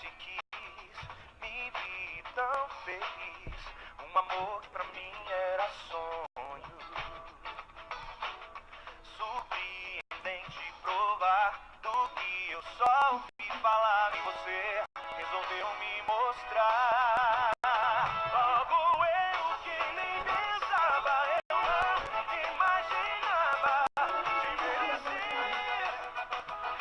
te quis, me vi tão feliz. Um amor que pra mim era sonho. Surpreendente provar do que eu só ouvi falar em você. Resolveu me mostrar. Logo eu que nem pensava, eu não imaginava te ver assim.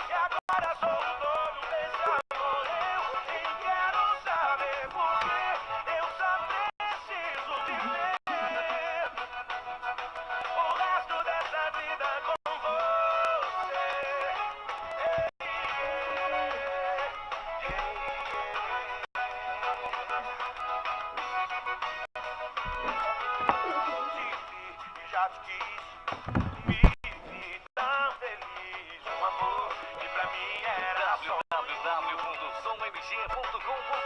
E agora sou o dono desse amor. Eu nem quero saber porquê. Eu só preciso de ver o resto dessa vida com você. E já te quis, me vi tão feliz. Um amor que pra mim era só www.sommg.com.br